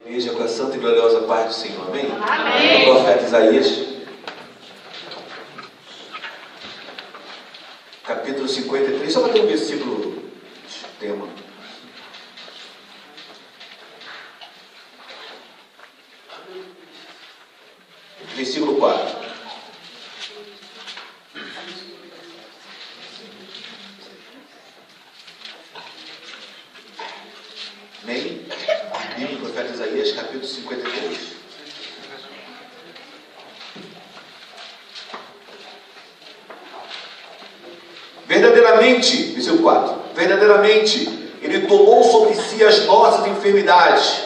Igreja, com a santa e gloriosa paz do Senhor, amém? Amém. O profeta Isaías, capítulo 53, só para ter um versículo de tema. Versículo 4. Amém? Livro do profeta Isaías, capítulo 53. Verdadeiramente, versículo 4. Verdadeiramente, Ele tomou sobre si as nossas enfermidades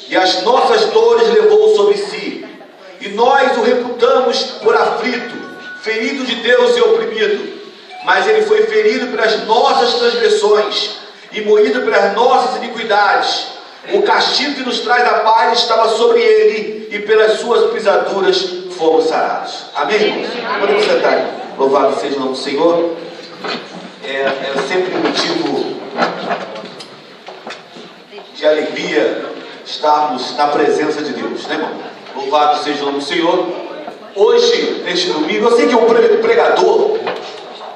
e as nossas dores levou sobre si. E nós o reputamos por aflito, ferido de Deus e oprimido. Mas Ele foi ferido pelas nossas transgressões e moído pelas nossas iniquidades. O castigo que nos traz a paz estava sobre Ele, e pelas suas pisaduras fomos sarados. Amém, irmãos? Podemos sentar. Louvado seja o nome do Senhor. É sempre motivo de alegria estarmos na presença de Deus, né, irmão? Louvado seja o nome do Senhor. Hoje, neste domingo, eu sei que o pregador,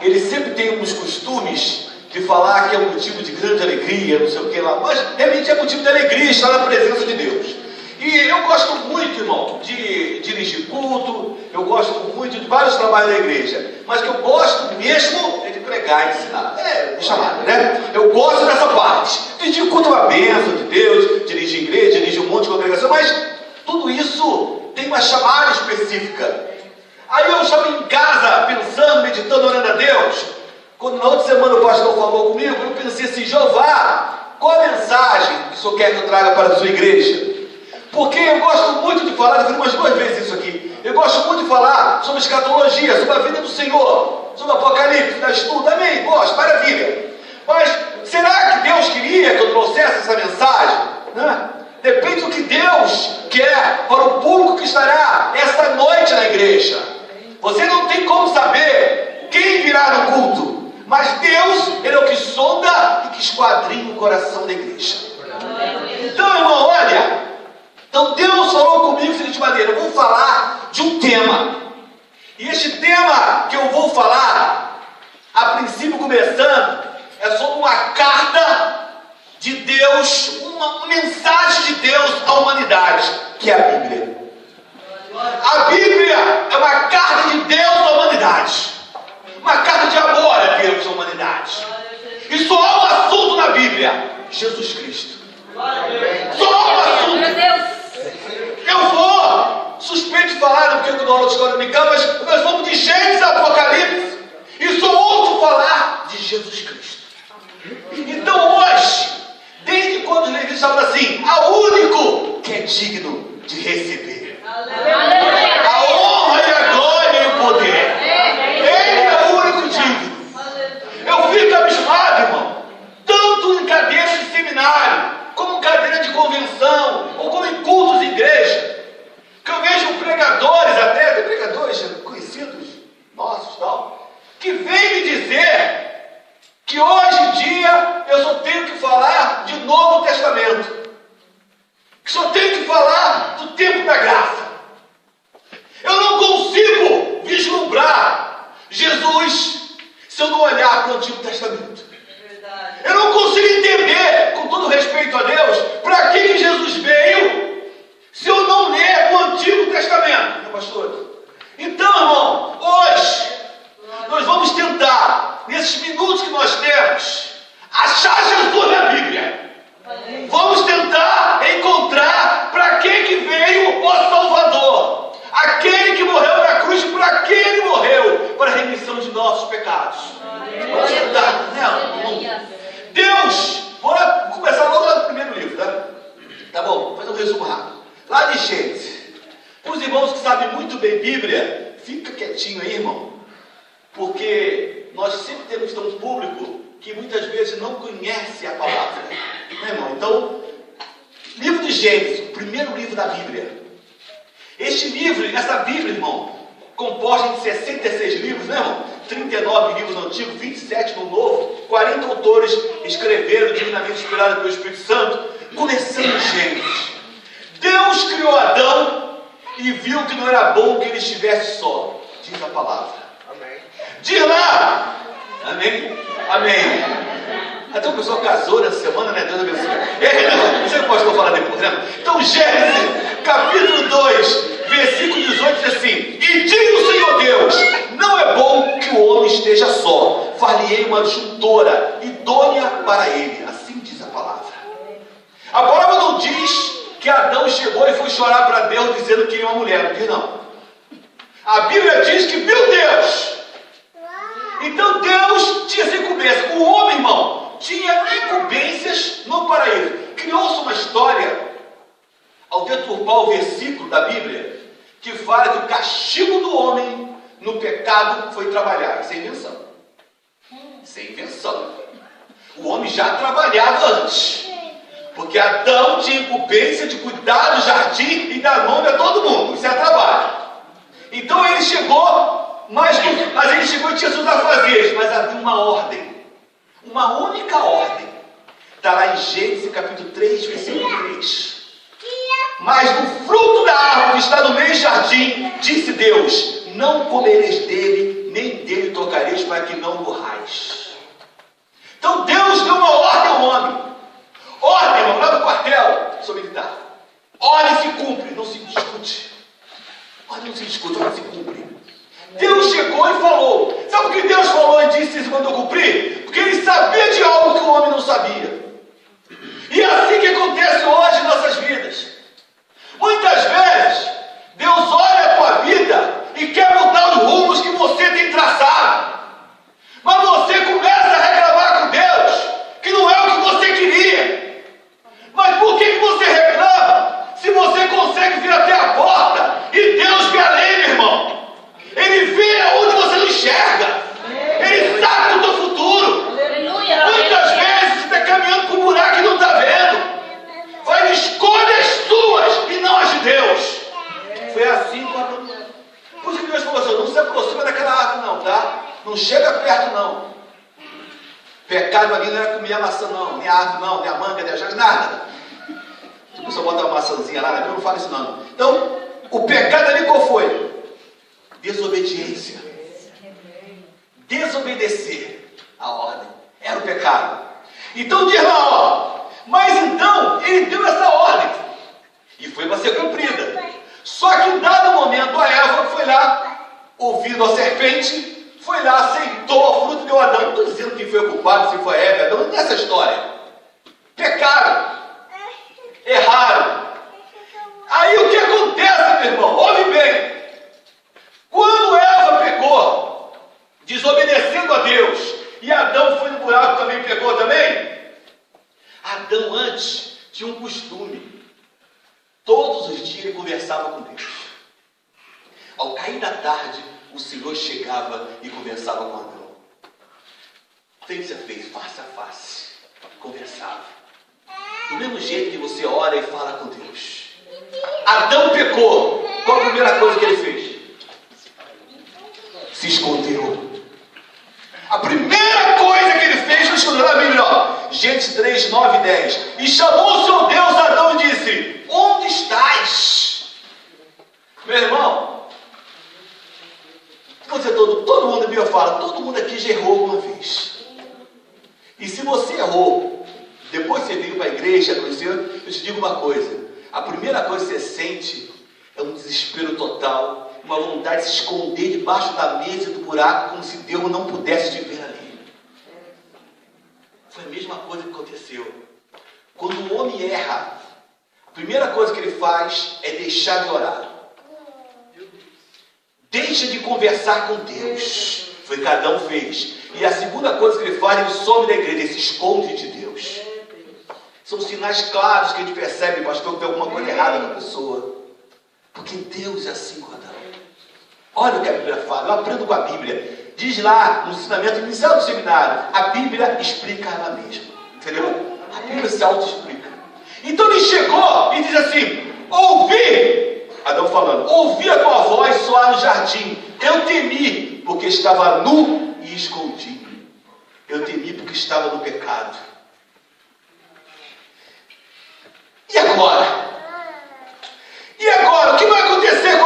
ele sempre tem uns costumes de falar que é um motivo de grande alegria, não sei o que lá, mas realmente é motivo de alegria estar na presença de Deus. E eu gosto muito, irmão, de dirigir culto, eu gosto muito de vários trabalhos da igreja, mas que eu gosto mesmo é de pregar e ensinar. É chamado, né? Eu gosto dessa parte. Dirigir culto é uma bênção de Deus, dirigir igreja, dirigir um monte de congregação, mas tudo isso tem uma chamada específica. Aí eu estava em casa, pensando, meditando, orando a Deus. Quando na outra semana o pastor falou comigo, eu pensei assim: Jeová, qual a mensagem que o Senhor quer que eu traga para a sua igreja? Porque eu gosto muito de falar, eu falei umas 2 vezes isso aqui, eu gosto muito de falar sobre escatologia, sobre a vida do Senhor, sobre o Apocalipse, da estudo, amém, gosto, maravilha. Mas será que Deus queria que eu trouxesse essa mensagem? Né? Depende do que Deus quer para o público que estará esta noite na igreja. Você não tem como saber quem virá no culto, mas Deus, Ele é o que sonda e que esquadrinha o coração da igreja. Então, irmão, olha, então Deus falou comigo da seguinte maneira: eu vou falar de um tema, e este tema que eu vou falar, a princípio começando, é sobre uma carta de Deus, uma mensagem de Deus à humanidade, que é a Bíblia. A Bíblia é uma carta de Deus à humanidade, uma carta de amor a Deus à humanidade. E só há um assunto na Bíblia: Jesus Cristo. Só há um assunto. Eu vou suspeito de falar, porque eu dou aula de história americana, mas nós vamos de Gênesis a Apocalipse, e só ouço falar de Jesus Cristo. Então hoje, desde quando os levitas falam assim: há único que é digno de receber a honra e a glória e o poder. Ele é o único digno. Eu fico abismado, irmão, tanto em cadeiras de seminário, como em cadeira de convenção, ou como em cultos de igreja, que eu vejo pregadores, até pregadores conhecidos nossos, tal, que vêm me dizer que hoje em dia eu só tenho que falar de Novo Testamento, que só tenho que falar do tempo da graça. Eu não consigo vislumbrar Jesus se eu não olhar para o Antigo Testamento. Eu não consigo entender, com todo respeito a Deus, para que Jesus veio se eu não ler o Antigo Testamento, meu pastor? Então, irmão, hoje nós vamos tentar, nesses minutos que nós temos, achar Jesus na Bíblia. Vamos tentar encontrar para que veio o Salvador, aquele que morreu na cruz, para que ele morreu, para a remissão de nossos pecados. Vamos tentar, né? Deus, vamos começar logo lá no primeiro livro, tá? Tá bom, vou fazer um resumo rápido. Lá de Gênesis. Os irmãos que sabem muito bem Bíblia, fica quietinho aí, irmão, porque nós sempre temos um público que muitas vezes não conhece a palavra, né, irmão? Então, livro de Gênesis, o primeiro livro da Bíblia. Este livro, essa Bíblia, irmão, composta de 66 livros, né, irmão? 39 livros no Antigo, 27 no Novo, 40 autores escreveram, divinamente inspirados pelo Espírito Santo, começando em Gênesis. e viu que não era bom que ele estivesse só. Diz a palavra. Amém. Diz lá. Amém? Amém. Até o pessoal casou nessa semana, né? Deus abençoe. Você pode falar depois, né? Então, Gênesis, capítulo 2, versículo 18, diz assim: e diz o Senhor Deus: não é bom que o homem esteja só, far-lhe-ei uma juntora idônea para ele. Assim diz a palavra. A palavra não diz que Adão chegou e foi chorar para Deus dizendo que queria uma mulher. Não diz, não. A Bíblia diz que viu Deus. Então Deus tinha essa incumbência. O homem, irmão, tinha incumbências no paraíso. Criou-se uma história, ao deturpar o versículo da Bíblia, que fala que o castigo do homem no pecado foi trabalhar. Isso é invenção. Isso é invenção. O homem já trabalhava antes. Porque Adão tinha incumbência de cuidar do jardim e dar nome a todo mundo. Isso é trabalho. Então ele chegou, mas ele chegou e tinha seus afazeres, mas havia uma ordem. Uma única ordem. Está lá em Gênesis capítulo 3, versículo 3. Mas do fruto da árvore que está no meio do jardim, disse Deus: não comereis dele, nem dele tocareis, para que não morrais. Então Deus deu uma ordem ao homem. Ordem, irmão, lá no quartel, sou militar. Ordem se cumpre, não se discute. Ordem não se discute, ordem se cumpre. Deus chegou e falou. Sabe por que Deus falou e disse e se mandou cumprir? Porque Ele sabia de algo que o homem não sabia. E é assim que acontece hoje em nossas vidas. Muitas vezes, Deus olha a tua vida e quer mudar os rumos que você tem traçado. Mas você começa a reclamar com Deus que não é o que você queria. Mas por que você reclama se você consegue vir até a porta e Deus vê além, meu irmão? Ele vê onde você não enxerga. Ele sabe do teu futuro. Muitas vezes você está caminhando por um buraco e não está vendo. Faz escolhas suas e não as de Deus. Foi assim quando... Por isso que Deus falou assim: não se aproxima daquela árvore não, tá? Não chega perto não. Pecado ali não era comer a maçã não, nem a árvore não, nem a manga, nem a jardim, nada. Se a pessoa botar uma maçãzinha lá, não fala isso não. Então, o pecado ali qual foi? Desobediência. Desobedecer a ordem. Era o pecado. Então diz lá, ó. Mas então, ele deu essa ordem. E foi para ser cumprida. Só que em dado momento, a Eva foi lá, ouvindo a serpente, foi lá, aceitou o fruto de Adão. Não estou dizendo que foi o culpado, se foi Eva, Adão, nessa história. Pecaram. Erraram. Aí o que acontece, meu irmão? Ouve bem. Quando Eva pecou, desobedecendo a Deus, e Adão foi no buraco também, pecou também, Adão antes tinha um costume. Todos os dias ele conversava com Deus. Ao cair da tarde, o Senhor chegava e conversava com Adão. Face a face, face a face. Conversava. Do mesmo jeito que você ora e fala com Deus. Adão pecou. Qual a primeira coisa que ele fez? Se escondeu. A primeira coisa que ele fez foi esconder. Na Bíblia, ó, Gênesis 3, 9 e 10. E chamou o seu Deus Adão e disse: onde estás? Meu irmão, você, todo mundo, a Bíblia fala, todo mundo aqui já errou alguma vez. E se você errou, depois você veio para a igreja, conheceu, eu te digo uma coisa. A primeira coisa que você sente é um desespero total, uma vontade de se esconder debaixo da mesa e do buraco, como se Deus não pudesse te ver ali. Foi a mesma coisa que aconteceu. Quando o homem erra, a primeira coisa que ele faz é deixar de orar. Deixa de conversar com Deus. Foi o que Adão fez. E a segunda coisa que ele faz, ele some da igreja, ele se esconde de Deus. São sinais claros que a gente percebe, pastor, que tem alguma coisa errada na pessoa. Porque Deus é assim com Adão. Olha o que a Bíblia fala, eu aprendo com a Bíblia. Diz lá, no ensinamento inicial do seminário, a Bíblia explica ela mesma. Entendeu? A Bíblia se auto-explica. Então ele chegou e diz assim: ouvi, Adão falando, ouvi a tua voz soar no jardim. Eu temi, porque estava nu e escondido. Eu temi porque estava no pecado. E agora? E agora? O que vai acontecer com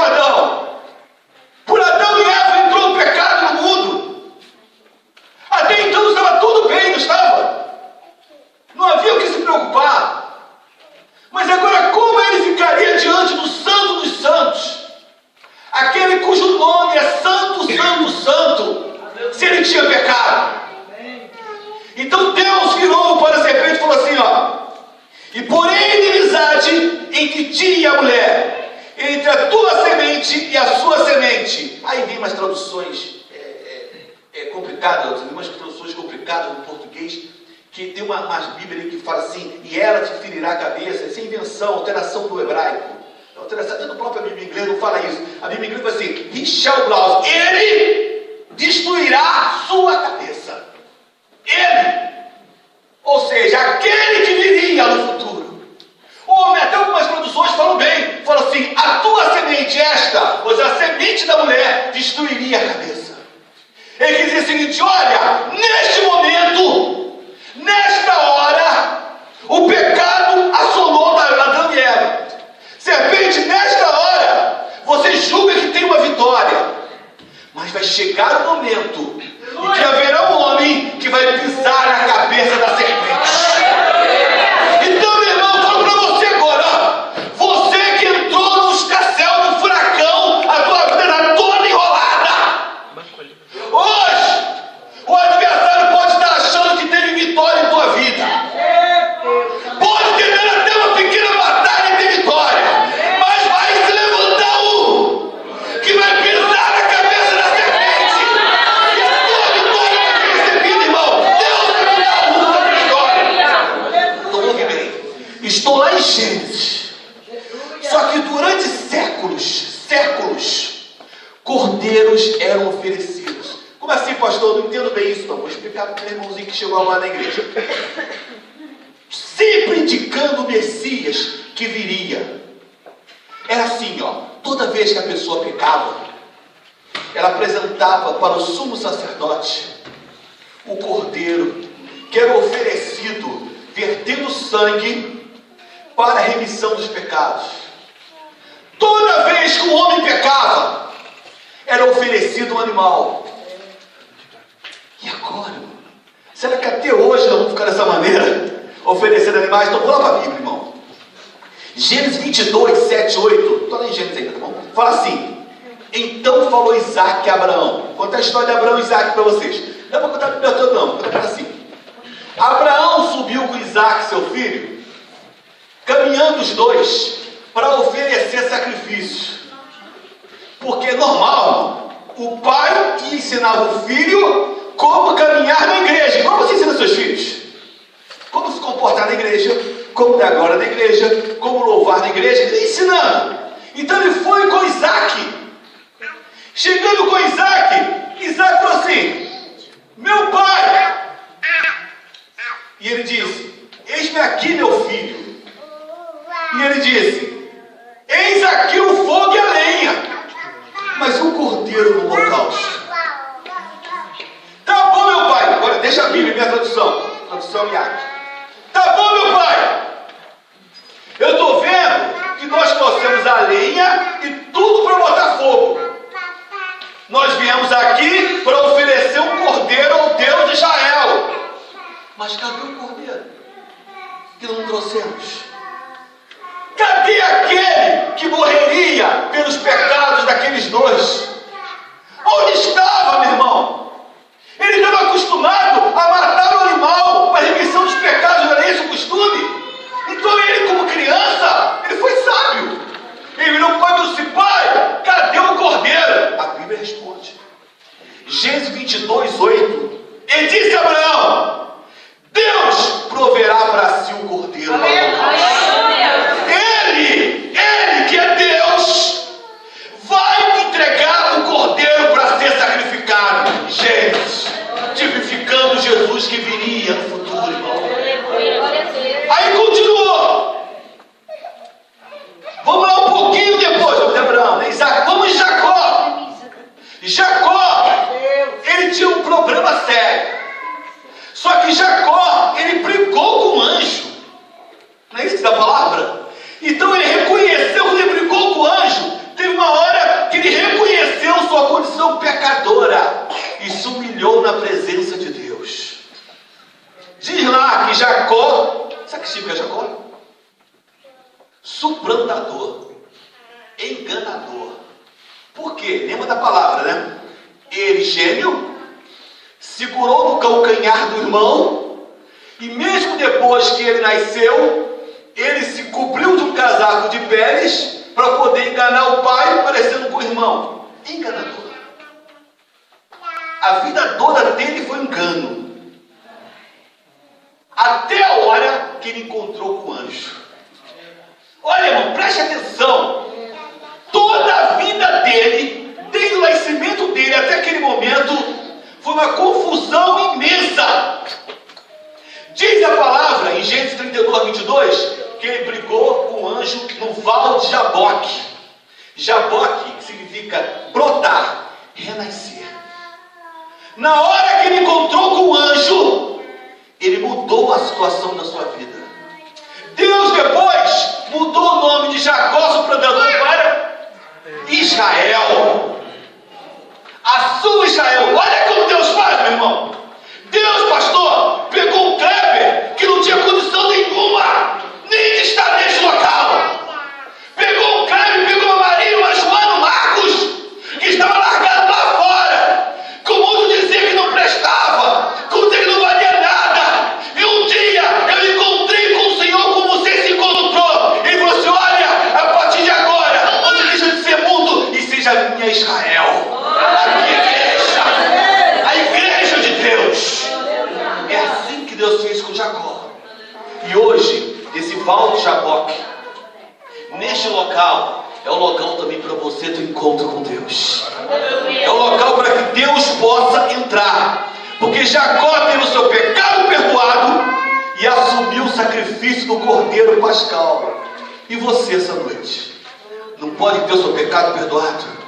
entre ti e a mulher, entre a tua semente e a sua semente. Aí vem umas traduções complicadas, umas traduções complicadas no português, que tem umas Bíblias que fala assim, e ela te ferirá a cabeça. Essa é invenção, alteração do hebraico. Alteração da própria Bíblia inglesa não fala isso. A Bíblia inglesa fala assim, he shall blows, ele destruirá a sua cabeça. Ele. Ou seja, aquele que viria no futuro. Ou até algumas traduções falam bem, falam assim, a tua semente esta, ou seja, a semente da mulher, destruiria a cabeça. Ele quer dizer o seguinte, olha, neste momento, nesta hora, o pecado assolou Adão e Eva. Serpente, nesta hora, você julga que tem uma vitória. Mas vai chegar o momento em que haverá um homem que vai pisar na cabeça da serpente. Então, meu irmão, eu falo para você agora, você que entrou no escarcéu do furacão, a tua vida está toda enrolada. Hoje, o adversário pode estar achando que teve vitória em tua vida. Pode ter até uma pequena batalha e ter vitória. Mas vai se levantar um que vai pisar na cabeça da serpente. E a tua vitória vai ser recebida, irmão. Deus vai me dar uma vitória. Então ouve bem. Estou lá em Gênesis. Só que durante séculos, cordeiros eram oferecidos. Como assim, pastor? Eu não entendo bem isso, não. Vou explicar para o meu irmãozinho que chegou agora na igreja. Sempre indicando o Messias que viria. Era assim, ó. Toda vez que a pessoa pecava, ela apresentava para o sumo sacerdote o cordeiro que era oferecido, vertendo sangue para a remissão dos pecados. Toda vez que o homem pecava, era oferecido um animal. E agora? Será que até hoje nós vamos ficar dessa maneira? Oferecendo animais? Então vou lá para a Bíblia, irmão. Gênesis 22, 7, 8. Estou lá em Gênesis ainda, tá bom? Fala assim. Então falou Isaac a Abraão. Vou contar a história de Abraão e Isaac para vocês. Não é para contar a Bíblia toda, não. Vou contar assim. Abraão subiu com Isaac, seu filho, caminhando os dois para oferecer sacrifícios. Porque é normal, o pai ensinava o filho como caminhar na igreja. Como você ensina seus filhos? Como se comportar na igreja, como dar glória na igreja, como louvar na igreja, ele ensinando. Então ele foi com Isaac. Chegando com Isaac, Isaac falou assim, meu pai. E ele disse, eis-me aqui, meu filho. E ele disse, eis aqui o fogo e a lenha, mas o cordeiro no holocausto. Tá bom, meu pai. Agora deixa a Bíblia, minha tradução IAC. Tá bom, meu pai. Eu estou vendo que nós trouxemos a lenha e tudo para botar fogo. Nós viemos aqui para oferecer um cordeiro ao Deus de Israel. Mas cadê o cordeiro que não trouxemos? Cadê aquele que morreria pelos pecados daqueles dois? Onde estava, meu irmão? Ele estava acostumado a matar o animal para a remissão dos pecados, não era esse o costume? Então ele, como criança, ele foi sábio. Ele virou para o pai e disse, pai, cadê o cordeiro? A Bíblia responde. Gênesis 22, 8. Ele disse a Abraão, Deus proverá para si o cordeiro. Ele que é Deus, vai entregar o cordeiro para ser sacrificado. Gênesis, tipificando Jesus que viria no futuro, irmão. Aí continuou. Vamos lá um pouquinho depois, Abraão, né? Isaac, vamos em Jacó. Jacó, ele tinha um problema sério. Só que Jacó, ele brigou com o anjo. Não é isso que diz a palavra? Então ele reconheceu, quando ele brigou com o anjo, teve uma hora que ele reconheceu sua condição pecadora e se humilhou na presença de Deus. Diz lá que Jacó, sabe o que significa Jacó? Suplantador, enganador. Por quê? Lembra da palavra, né? Ele, gêmeo, segurou no calcanhar do irmão e mesmo depois que ele nasceu, ele se cobriu de um casaco de peles para poder enganar o pai, parecendo com o irmão. Enganador. A vida toda dele foi engano. Até a hora que ele encontrou com o anjo. Olha, irmão, preste atenção. Toda a vida dele, desde o nascimento dele até aquele momento, foi uma confusão imensa. Diz a palavra em Gênesis 32, 22, que ele brigou com o anjo no val de Jaboque. Jaboque significa brotar, renascer. Na hora que ele encontrou com o anjo, ele mudou a situação da sua vida. Deus depois mudou o nome de Jacó, seu predador, para Israel. A sua Israel. Olha como Deus faz, meu irmão. Deus, pastor, pegou um Kleber que não tinha condição nenhuma nem de estar neste local. Pegou um Kleber, pegou uma Maria, uma Joana, um Marcos, que estava largado lá fora, com o mundo dizia que não prestava, com que não valia nada. E um dia eu encontrei com o Senhor como você se encontrou. Ele falou assim: olha, a partir de agora, você deixa de ser mundo e seja minha Israel. A igreja de Deus. É assim que Deus fez com Jacó. E hoje, esse val de Jaboque, neste local, é o local também para você ter encontro com Deus. É o local para que Deus possa entrar. Porque Jacó teve o seu pecado perdoado e assumiu o sacrifício do cordeiro pascal. E você essa noite não pode ter o seu pecado perdoado?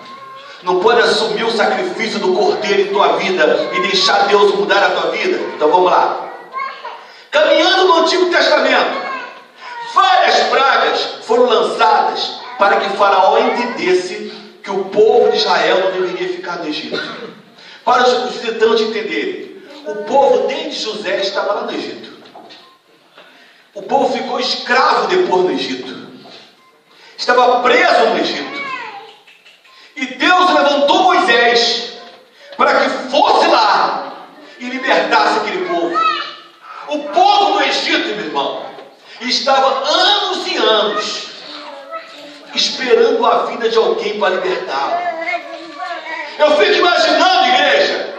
Não pode assumir o sacrifício do cordeiro em tua vida e deixar Deus mudar a tua vida? Então vamos lá. Caminhando no Antigo Testamento, várias pragas foram lançadas para que Faraó entendesse que o povo de Israel não deveria ficar no Egito. Para os visitantes entenderem, o povo desde José estava lá no Egito. O povo ficou escravo depois no Egito. Estava preso no Egito. E Deus levantou Moisés para que fosse lá e libertasse aquele povo. O povo do Egito, meu irmão, estava anos e anos esperando a vinda de alguém para libertá-lo. Eu fico imaginando, igreja,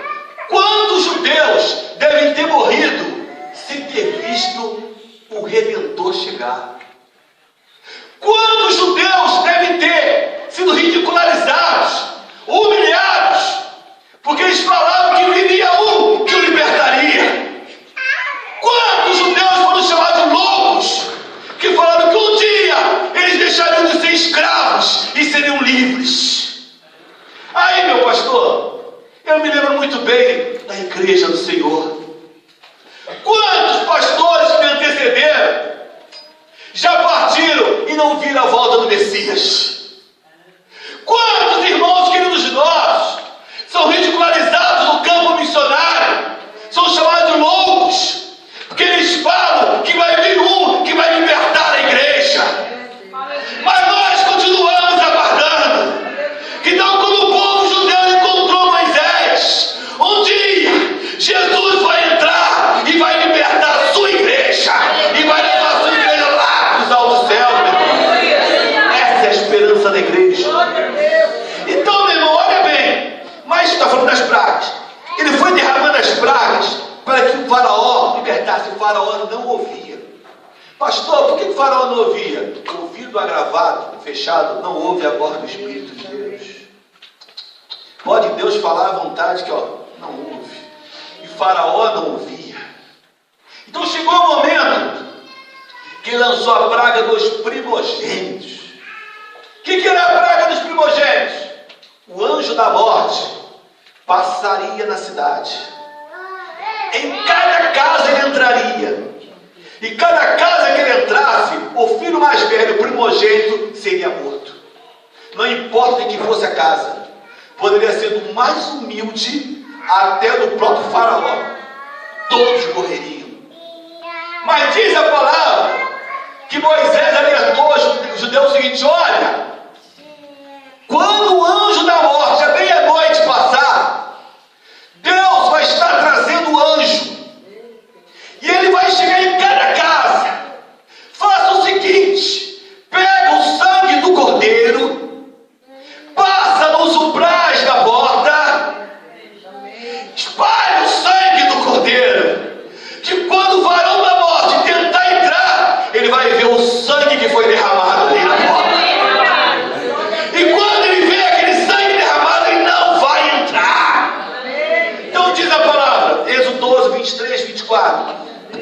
quantos judeus devem ter morrido sem ter visto o Redentor chegar. Quantos judeus devem ter sido ridicularizados, humilhados, porque eles falavam que viria um que o libertaria. Quantos judeus foram chamados loucos, que falaram que um dia eles deixariam de ser escravos e seriam livres. Aí, meu pastor, eu me lembro muito bem da igreja do Senhor. Quantos pastores que me antecederam já partiram e não viram a volta do Messias? Quantos irmãos queridos nossos são ridicularizados no campo missionário, são chamados de loucos, porque eles falam que vai vir um que vai libertar a igreja. Mas nós continuamos aguardando. Então, como o povo judeu encontrou Moisés, um dia Jesus vai entrar e vai libertar a sua igreja e vai levar a sua igreja lá para os altos céus, meu irmão. Essa é a esperança da igreja. Então, meu irmão, olha bem. Mas está falando das pragas. Ele foi derramando as pragas para que o faraó libertasse. O faraó não ouvia. Pastor, por que o faraó não ouvia? O ouvido agravado, fechado, não ouve a voz do Espírito de Deus. Pode Deus falar à vontade que não ouve. E faraó não ouvia. Então chegou o momento que ele lançou a praga dos primogênitos. O que era a praga dos primogênitos? O anjo da morte passaria na cidade. Em cada casa ele entraria. E cada casa que ele entrasse, o filho mais velho, o primogênito, seria morto. Não importa em que fosse a casa. Poderia ser do mais humilde até do próprio faraó. Todos morreriam. Mas diz a palavra que Moisés alertou os judeus o seguinte: olha, quando o anjo da morte, à meia-noite passar, Deus vai estar trazendo o anjo. E ele vai chegar em cada casa. Faça o seguinte: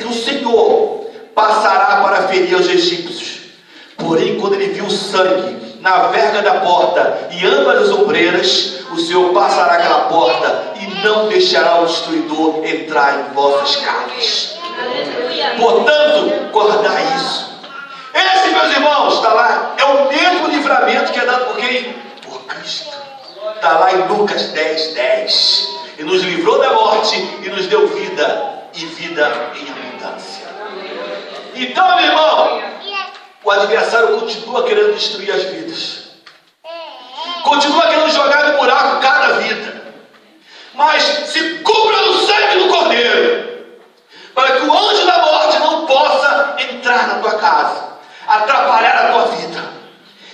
que o Senhor passará para ferir aos egípcios. Porém, quando ele viu o sangue na verga da porta e ambas as ombreiras, o Senhor passará aquela porta e não deixará o destruidor entrar em vossas casas. Portanto, guardai isso. Esse, meus irmãos, está lá, é o mesmo livramento que é dado por quem? Por Cristo. Está lá em Lucas 10, 10. E nos livrou da morte e nos deu vida, e vida em abundância. Então, meu irmão, o adversário continua querendo destruir as vidas. Continua querendo jogar no buraco cada vida. Mas se cubra no sangue do Cordeiro, para que o anjo da morte não possa entrar na tua casa, atrapalhar a tua vida.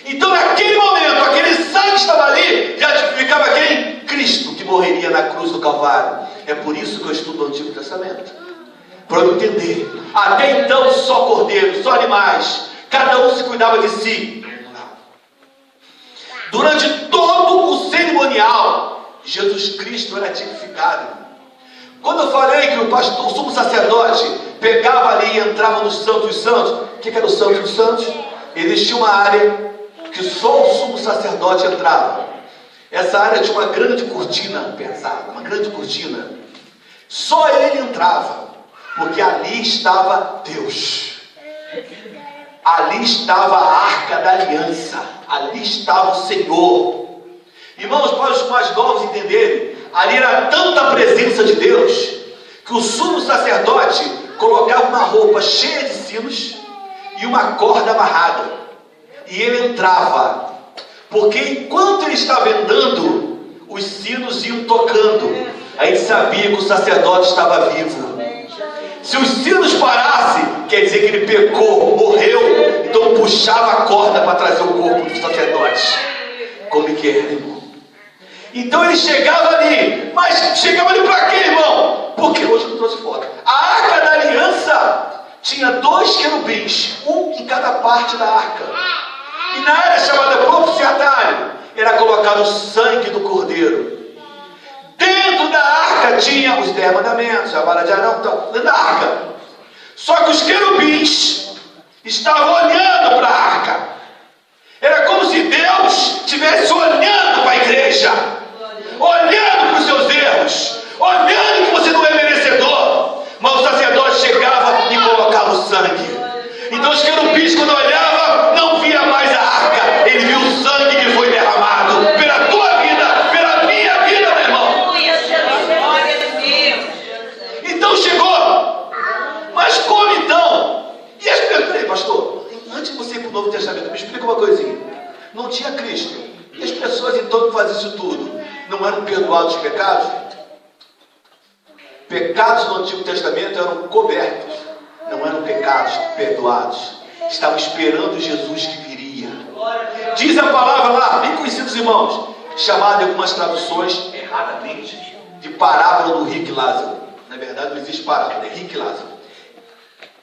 Então, naquele momento, aquele sangue estava ali, já tipificava quem? Cristo, que morreria na cruz do Calvário. É por isso que eu estudo o Antigo Testamento, para eu entender. Até então, só cordeiro, só animais, cada um se cuidava de si. Durante todo o cerimonial, Jesus Cristo era tipificado. Quando eu falei que o sumo sacerdote pegava ali e entrava no Santo dos Santos, o que era o Santo dos Santos? Existia uma área que só o sumo sacerdote entrava. Essa área tinha uma grande cortina pesada, uma grande cortina. Só ele entrava, porque ali estava Deus. Ali estava a arca da aliança. Ali estava o Senhor. Irmãos, para os mais novos entenderem, ali era tanta presença de Deus, que o sumo sacerdote colocava uma roupa cheia de sinos e uma corda amarrada. E ele entrava, porque enquanto ele estava andando, os sinos iam tocando. Aí ele sabia que o sacerdote estava vivo. Se os sinos parassem, quer dizer que ele pecou, morreu. Então puxava a corda para trazer o corpo do sacerdote. Como que era, irmão? Então ele chegava ali. Mas chegava ali para quê, irmão? Porque hoje eu não trouxe foto. A arca da aliança tinha 2 querubins, um em cada parte da arca. E na área chamada propiciatário era colocado o sangue do cordeiro. Dentro da arca tinha os 10 mandamentos, a vara de Arão, então, dentro da arca. Só que os querubins estavam olhando para a arca. Era como se Deus estivesse olhando para a igreja, olhando para os seus erros, olhando que você não é merecedor. Mas o sacerdote chegava e colocava o sangue. Então os querubins, quando olhavam, não via mais a arca. Ele viu o sangue que foi derramado pela tua vida, pela minha vida, meu irmão. Então chegou. Mas como então? E as pessoas, peraí, pastor, antes de você ir para o Novo Testamento, me explica uma coisinha. Não tinha Cristo. E as pessoas então que faziam isso tudo, não eram perdoados os pecados? Pecados no Antigo Testamento eram cobertos, não eram pecados perdoados. Estavam esperando Jesus que viria. Diz a palavra lá, bem conhecidos irmãos, chamada em algumas traduções, erradamente, de parábola do rico e Lázaro. Na verdade não existe parábola, é rico e Lázaro.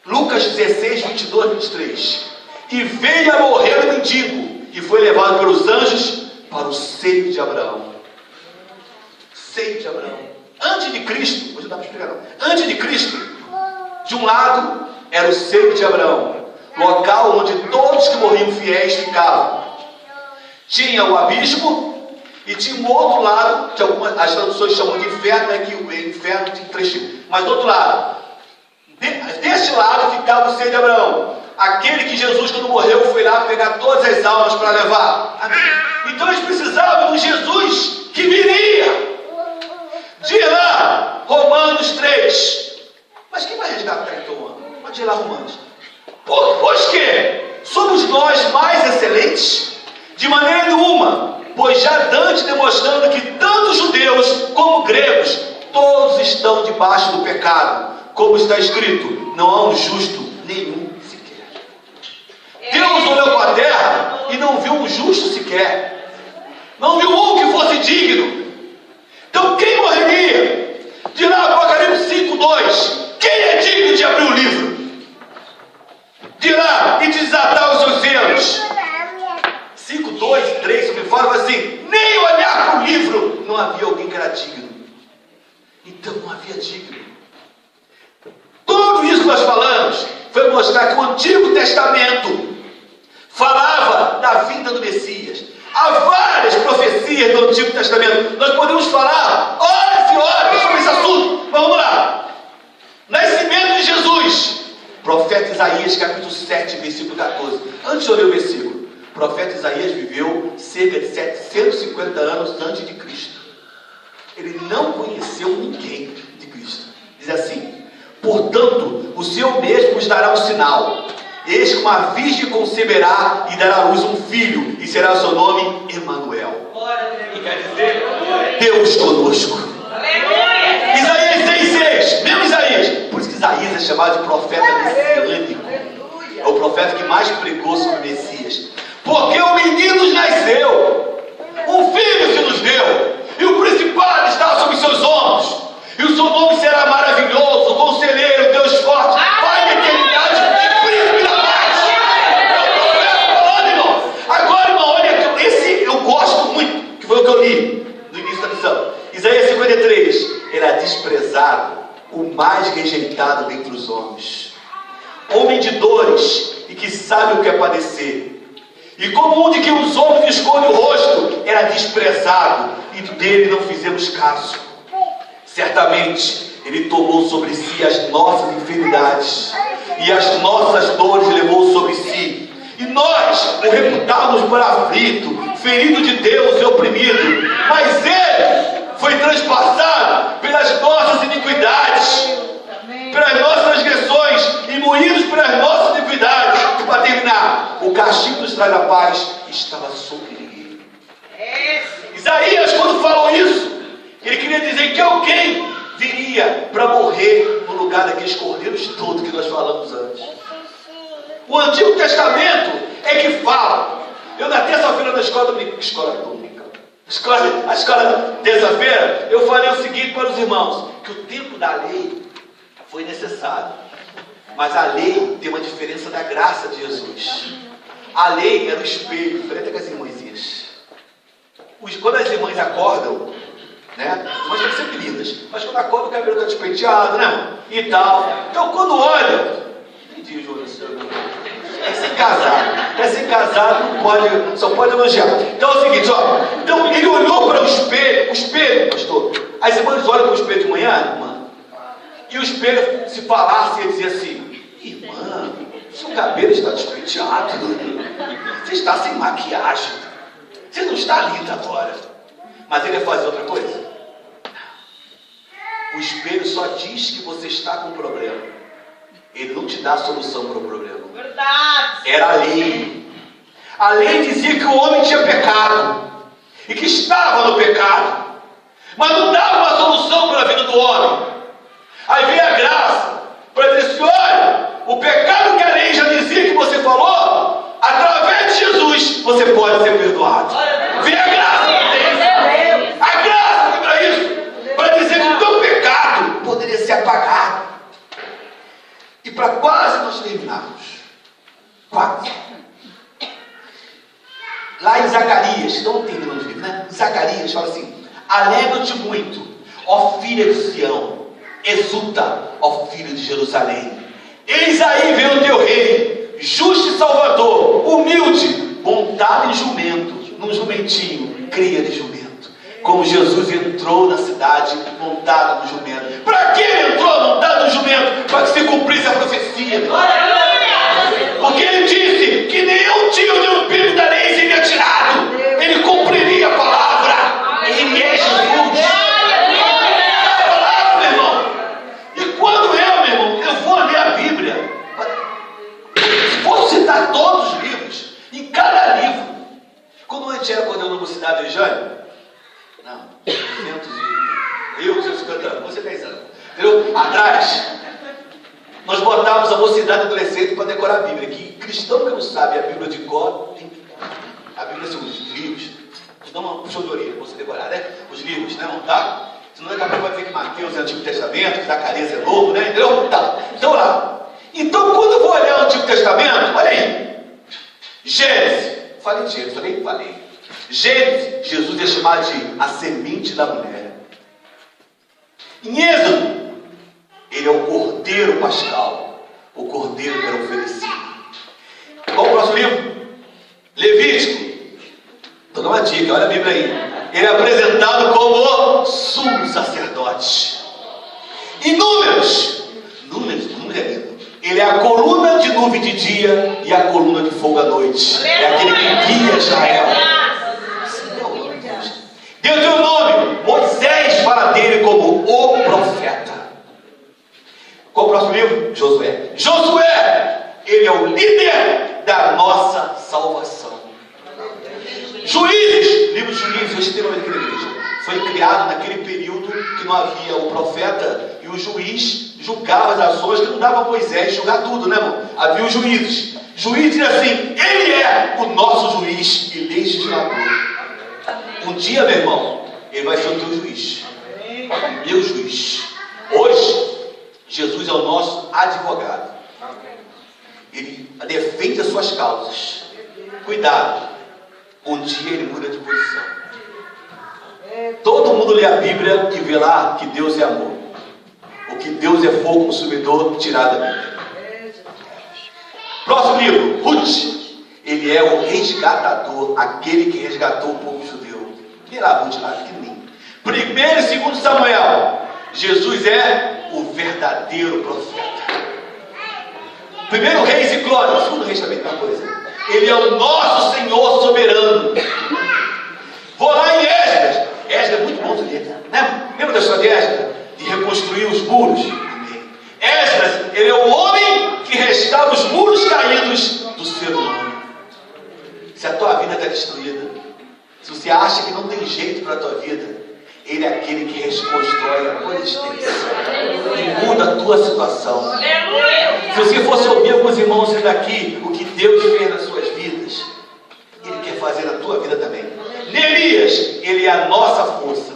Lucas 16, 22, 23. E veio a morrer o mendigo, e foi levado pelos anjos para o seio de Abraão. Seio de Abraão. Antes de Cristo, hoje não dá para explicar não. Antes de Cristo, de um lado era o seio de Abraão, local onde todos que morriam fiéis ficavam. Tinha o abismo e tinha um outro lado, que as traduções chamam de inferno, né, que o inferno tem 3 tipos. Mas do outro lado, deste lado ficava o seio de Abraão. Aquele que Jesus, quando morreu, foi lá pegar todas as almas para levar. Amém. Então eles precisavam de Jesus que viria. Diz lá, Romanos 3. Mas quem vai resgatar então? Pode ir lá, Romanos. Pois que somos nós mais excelentes? De maneira nenhuma, pois já Dante demonstrando que tanto judeus como gregos, todos estão debaixo do pecado. Como está escrito, não há um justo nenhum sequer. Deus olhou para a terra e não viu um justo sequer. Não viu um que fosse digno. Então quem morreria? De lá, Apocalipse 5:2. Quem é digno de abrir o livro? De lá e desatar os seus selos. 5:2, 3, me fala assim: nem olhar para o livro não havia alguém que era digno. Então não havia digno. Tudo isso que nós mostrar que o Antigo Testamento falava da vinda do Messias. Há várias profecias do Antigo Testamento. Nós podemos falar horas e horas sobre esse assunto. Mas vamos lá. Nascimento de Jesus. Profeta Isaías, capítulo 7, versículo 14. Antes de eu ler o versículo. O profeta Isaías viveu cerca de 750 anos antes de Cristo. Ele não conheceu ninguém de Cristo. Diz assim: portanto, o Senhor mesmo nos dará um sinal. Eis que uma virgem conceberá e dará à luz um filho, e será o seu nome Emanuel. Que quer dizer Deus conosco. Isaías 6,6, mesmo Isaías. Por isso que Isaías é chamado de profeta messiânico. É o profeta que mais pregou sobre o Messias. Porque o menino nos nasceu, um filho se nos deu, e o principado está sobre seus ombros, e o seu nome será maravilhoso, conselheiro, Deus forte, Pai da eternidade e príncipe da paz. É o profeta falando, irmão. Agora, irmão, olha, esse eu gosto muito, que foi o que eu li no início da lição. Isaías 53, ele é desprezado, o mais rejeitado dentre os homens, homem de dores e que sabe o que é padecer. E como um de que os homens escondem o rosto, era desprezado, e dele não fizemos caso. Certamente, ele tomou sobre si as nossas enfermidades, e as nossas dores levou sobre si. E nós o reputávamos por aflito, ferido de Deus e oprimido. Mas ele foi transpassado pelas nossas iniquidades, pelas nossas transgressões, e moídos pelas nossas iniquidades. E para terminar, o castigo nos traz a paz estava sobre ele. Isaías, quando falou isso, ele queria dizer que alguém viria para morrer no lugar daqueles cordeiros todos que nós falamos antes. O Antigo Testamento é que fala. Eu na terça-feira na escola dominical, a escola terça-feira, eu falei o seguinte para os irmãos, que o tempo da lei foi necessário, mas a lei tem uma diferença da graça de Jesus. A lei era o espelho, diferente com as irmãzinhas. Quando as irmãs acordam, né? As irmãs estão sempre lindas, mas quando acordam o cabelo está despenteado, né? E tal. Então quando olha, entendi, João, é sem casado não pode, só pode elogiar. Então é o seguinte, ó. Então ele olhou para o espelho, pastor. As irmãs olham para o espelho de manhã, irmã, e o espelho, se falasse, ia dizer assim: irmã, seu cabelo está despenteado, você está sem maquiagem, você não está linda agora. Mas ele ia fazer outra coisa. O espelho só diz que você está com um problema, ele não te dá a solução para o problema. Verdade. Era a lei. A lei dizia que o homem tinha pecado e que estava no pecado, mas não dava uma solução para a vida do homem. Aí vem a graça para dizer assim: olha, o pecado que a lei já dizia que você falou, através de Jesus você pode ser perdoado. Vem a graça para isso. A graça foi para isso, para dizer que o teu pecado poderia ser apagado. E para quase nós terminarmos, quase, lá em Zacarias, não terminamos o livro, né? Zacarias fala assim: alegra-te muito, ó filha de Sião, exulta, ó filho de Jerusalém. Eis aí vem o teu rei, justo e salvador, humilde, montado em jumento, num jumentinho, cria de jumento. Como Jesus entrou na cidade montado no jumento. Para que ele entrou montado no jumento? Para que se cumprisse a profecia. Porque ele disse que nenhum tio de um filho da lei seria tirado. Ele cumpriria a palavra. Ele é Jesus. É a palavra, meu irmão. E quando meu irmão, eu vou ler a Bíblia, vou citar todos os livros, em cada livro. Quando a gente era coordenador da mocidade de Jânio, não, 250 anos, você 10 anos, entendeu? Atrás, nós botávamos a mocidade adolescente para decorar a Bíblia. Que cristão que não sabe a Bíblia de cor, tem que a Bíblia segundo os livros, nos dá uma puxão de orelha para você decorar, né? Os livros, né? Não tá? Senão daqui a pouco vai ver que Mateus é Antigo Testamento, que Zacarias é Novo, né? Entendeu? Tá. Então lá. Então quando eu vou olhar o Antigo Testamento, olha aí. Gênesis. Falei de Gênesis, falei. Gênesis, Jesus é chamado de a semente da mulher. Em Êxodo, ele é o cordeiro pascal, o cordeiro que era oferecido. dica, olha a Bíblia aí. Ele é apresentado como sumo sacerdote. E números é lindo. Ele é a coluna de nuvem de dia e a coluna de fogo à noite. É aquele que guia Israel. Deuteronômio, Moisés fala dele como o profeta. Qual o próximo livro? Josué. Josué, ele é o líder da nossa salvação. Juízes, livro de Juízes, hoje tem uma igreja. Foi criado naquele período que não havia o profeta e o juiz julgava as ações, que não dava a Moisés julgar tudo, né, irmão? Havia os juízes. Juiz diz assim: ele é o nosso juiz e legislador. Um dia, meu irmão, ele vai ser o teu juiz, meu juiz. Hoje, Jesus é o nosso advogado. Ele defende as suas causas. Cuidado, um dia ele muda de posição. Todo mundo lê a Bíblia e vê lá que Deus é amor. O que Deus é fogo consumidor, tirado da Bíblia. Próximo livro, Ruth. Ele é o resgatador, aquele que resgatou o povo judeu. Vê lá, Ruth, lá, pequenininho. 1º e 2º Samuel. Jesus é o verdadeiro profeta. 1º Reis e Glória. 2º Reis também tem uma coisa. Ele é o nosso Senhor soberano. Vou lá em Esdras. Esdras é muito bom de ler, né? Lembra da história de Esdras? De reconstruir os muros? Amém. Esdras, ele é o homem que restaura os muros caídos do ser humano. Se a tua vida está destruída, se você acha que não tem jeito para a tua vida, ele é aquele que reconstrói a tua existência e muda a tua situação. Se você fosse ouvir alguns irmãos daqui, o que Deus fez nas suas vidas, ele quer fazer na tua vida também. Neemias, ele é a nossa força.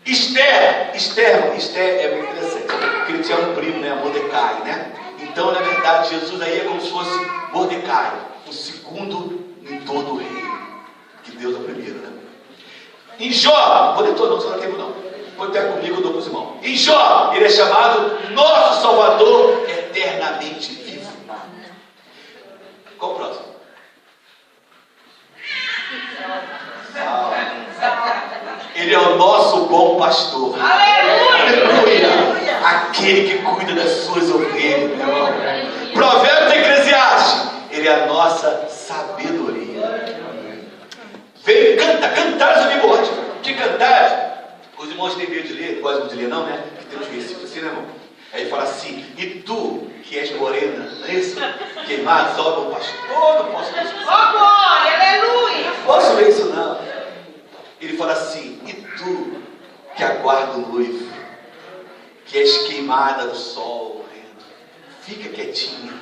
Esther é muito interessante, porque ele tinha um primo, né, Mordecai, né? Então, na verdade, Jesus aí é como se fosse Mordecai, o segundo em todo o reino, que Deus é o primeiro, né? Em Jó, não vou ler todo não, senão não tem tempo não. Pode ter comigo, eu dou para os irmãos. Em Jó, ele é chamado nosso Salvador eternamente vivo. Qual o próximo? Ele é o nosso bom pastor. Aleluia! Aquele que cuida das suas ovelhas, meu irmão. Provérbios Eclesiastes, ele é a nossa sabedoria. Vem, cantares o bigode. Que cantares? Os irmãos têm medo de ler, não gostam de ler não, né? Que tem uns versículos assim, né, irmão? Aí ele fala assim: e tu, que és morena, não é isso? Queimado, sobe o pastor, não posso ler isso. Oh, glória, aleluia! Não posso ler isso não. Ele fala assim: e tu, que aguarda o noivo, que és queimada do sol, fica quietinha,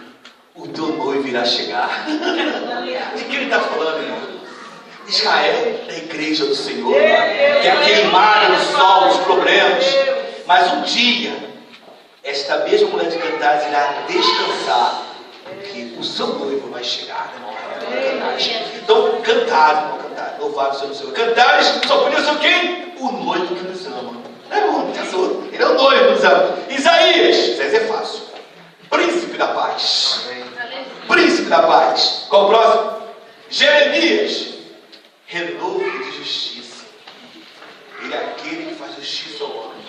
o teu noivo irá chegar. De que ele está falando, irmão? Israel é a igreja do Senhor, que é queimada no sol dos problemas. Mas um dia, esta mesma mulher de Cantares irá descansar, porque o seu noivo vai chegar, irmão. Então, Cantares, irmão, Cantares, louvado seja o Senhor. Cantares só podia ser quem? O noivo que nos ama. Não é, irmão? Ele é o noivo que nos ama. Isaías é fácil. Príncipe da paz. Príncipe da paz. Qual o próximo? Jeremias. Renovo de justiça. Ele é aquele que faz justiça ao homem.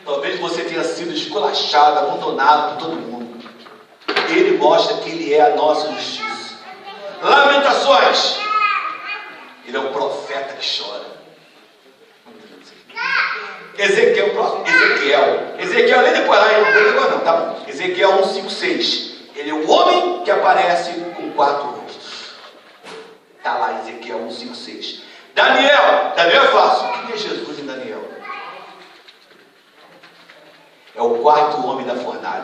Talvez você tenha sido esculachado, abandonado por todo mundo. Ele mostra que ele é a nossa justiça. Lamentações. Ele é o profeta que chora. Ezequiel, próximo. Ezequiel, além de parar, eu não vou agora não, tá bom? Ezequiel 1:5-6. Ele é o homem que aparece com 4 rostos. Está lá em Ezequiel 1:5-6. Daniel é fácil. O que é Jesus em Daniel? É o 4º homem da fornalha.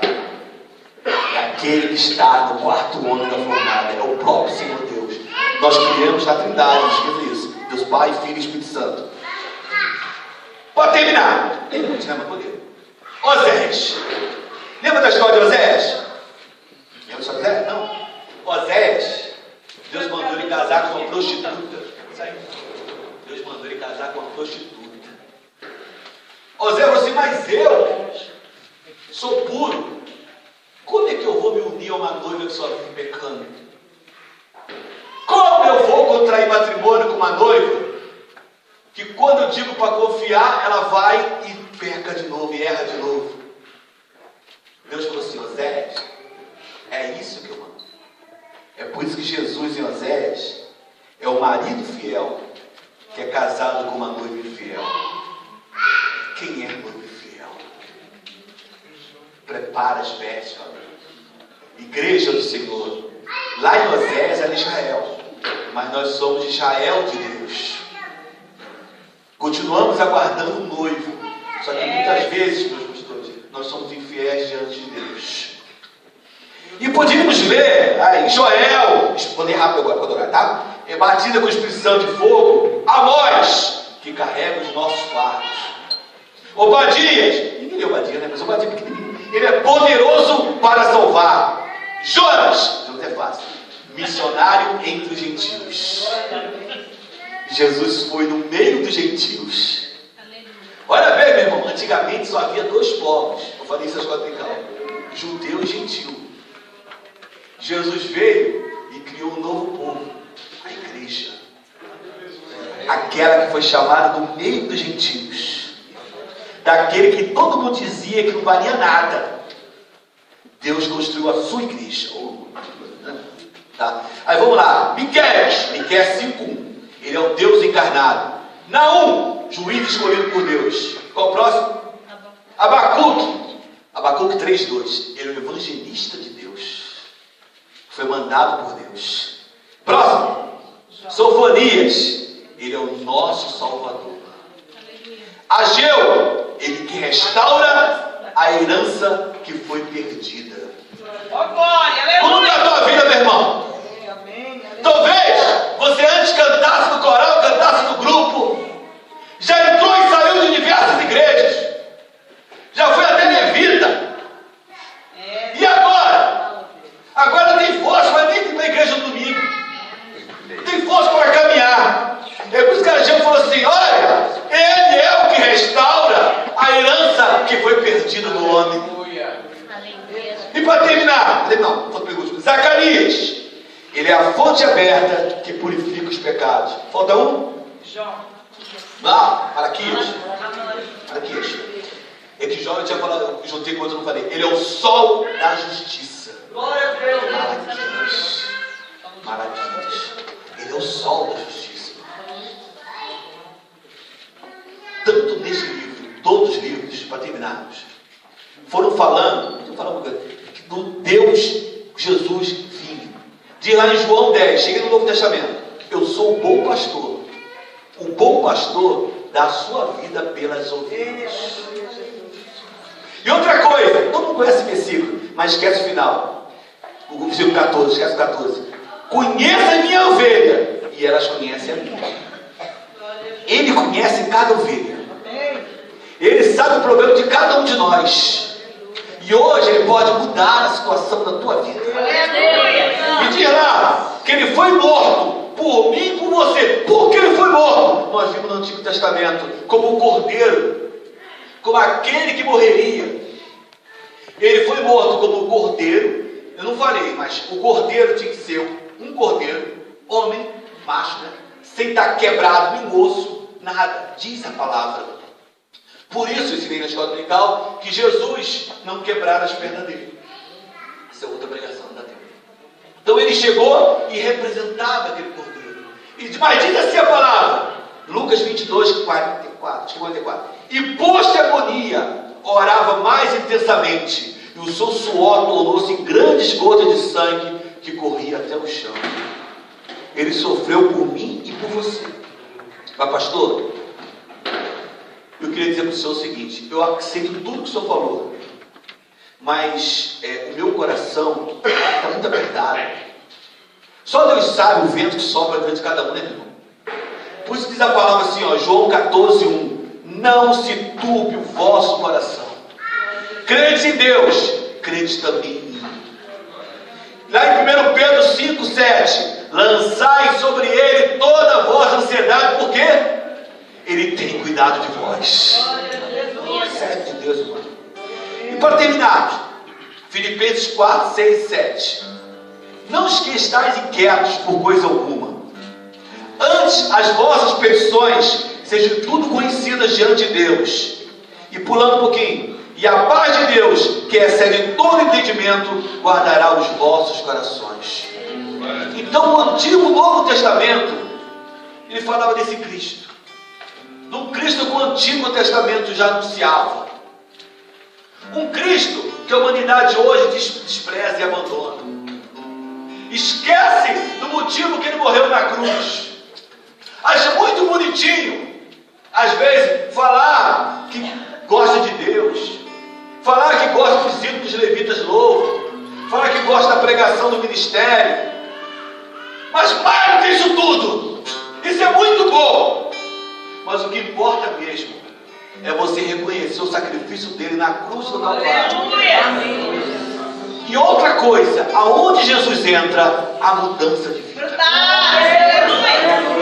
É aquele que está no 4º homem da fornalha. É o próprio Senhor Deus. Nós criamos na Trindade, escrito isso. Deus Pai, Filho e Espírito Santo. Pode terminar. Tem muito, né? Mas poder. Oséias. Lembra da história de Oséias? Lembra da história de Oséias? Não. Oséias, Deus mandou ele casar com uma prostituta. Deus mandou ele casar com uma prostituta. Oséias falou assim: mas eu sou puro. Como é que eu vou me unir a uma noiva que só vive pecando? Como eu vou contrair matrimônio com uma noiva, que quando eu digo para confiar, ela vai e peca de novo, e erra de novo. Deus falou assim: Oséias, é isso que eu amo. É por isso que Jesus em Oséias é o marido fiel, que é casado com uma noiva infiel. Quem é noiva infiel? Prepara as vestes, família. Igreja do Senhor. Lá em Oséias era Israel, mas nós somos Israel de Deus. Continuamos aguardando o noivo, só que muitas vezes, meus pastores, nós somos infiéis diante de Deus. E podíamos ler em Joel, vou ler rápido agora para adorar, tá? É batida com o Espírito Santo de fogo, Amós, que carrega os nossos fardos. Obadias, ninguém leu Obadias, né? Mas Obadias é pequenininho, ele é poderoso para salvar. Jonas é fácil, missionário entre os gentios. Jesus foi no meio dos gentios. Olha bem, meu irmão, antigamente só havia dois povos. Eu falei isso na escola dominical: judeu e gentil. Jesus veio e criou um novo povo, a igreja, aquela que foi chamada do meio dos gentios, daquele que todo mundo dizia que não valia nada. Deus construiu a sua igreja. Tá? Aí vamos lá, Miqueias 5:1, ele é o Deus encarnado. Naum, juiz escolhido por Deus. Qual o próximo? Abacuque 3:2, ele é o evangelista de Deus, foi mandado por Deus. Próximo, Sofonias, ele é o nosso Salvador. Ageu, ele que restaura a herança que foi perdida. Como está a tua vida, meu irmão? Talvez você antes cantasse no coral, cantasse no grupo, já entrou e saiu de diversas igrejas, já foi até levita. E agora? Agora tem força, mas nem para a igreja no domingo. Tem força para caminhar. É por isso que a gente falou assim: olha, ele é o que restaura a herança que foi perdida no homem. E para terminar, Zacarias, ele é a fonte aberta que purifica os pecados. Falta um? Malaquias. É que Jó eu tinha falado, eu juntei com outro, eu não falei. Ele é o sol da justiça. Maravilhas. Ele é o sol da justiça. Tanto nesse livro, todos os livros, para terminarmos, foram falando, deixa eu falar uma coisa, do Deus Jesus vinho. Diz lá em João 10, cheguei no Novo Testamento: eu sou o bom pastor. O bom pastor dá a sua vida pelas ovelhas. E outra coisa, todo mundo conhece esse versículo, mas esquece o final. O versículo 14, esquece o 14. Conheça a minha ovelha, e elas conhecem a minha. Ele conhece cada ovelha. Ele sabe o problema de cada um de nós. E hoje ele pode mudar a situação da tua vida. E diz lá que ele foi morto por mim e por você. Por que ele foi morto? Nós vimos no Antigo Testamento como um cordeiro, como aquele que morreria. Ele foi morto como um cordeiro. Eu não falei, mas o cordeiro tinha que ser um cordeiro, homem, macho, né? Sem estar quebrado nenhum osso, nada. Diz a palavra. Por isso eu ensinei na escola dominical que Jesus não quebrara as pernas dele. Essa é outra pregação, não dá tempo. Então ele chegou e representava aquele cordeiro. Mas diz assim a palavra, Lucas 22, 44. E posto em agonia, orava mais intensamente, e o seu suor tornou-se em grandes gotas de sangue que corria até o chão. Ele sofreu por mim e por você. Mas pastor, eu queria dizer para o senhor o seguinte: eu aceito tudo que o senhor falou, mas o meu coração está muito apertado. Só Deus sabe o vento que sopra dentro de cada um, né, meu irmão? Por isso diz a palavra assim, João 14:1: não se turbe o vosso coração. Crede em Deus, crede também em mim. Lá em 1 Pedro 5:7: lançai sobre ele toda a vossa ansiedade, por quê? Ele tem cuidado de vós. Sério de Deus, irmão. E para terminar, Filipenses 4, 6 e 7. Não estáis inquietos por coisa alguma, Antes, as vossas petições sejam tudo conhecidas diante de Deus. E pulando um pouquinho. E a paz de Deus, que excede todo entendimento, guardará os vossos corações. Então, o Antigo e o Novo Testamento, ele falava desse Cristo. Do Cristo que o Antigo Testamento já anunciava. Um Cristo que a humanidade hoje despreza e abandona. Esquece do motivo que ele morreu na cruz. Acha muito bonitinho, às vezes, falar que gosta de Deus, falar que gosta dos hinos que os levitas louvam, falar que gosta da pregação do ministério. Mas mais do que isso tudo, isso é muito bom. Mas o que importa mesmo é você reconhecer o sacrifício dele na cruz do Calvário. E outra coisa, aonde Jesus entra, a mudança de vida.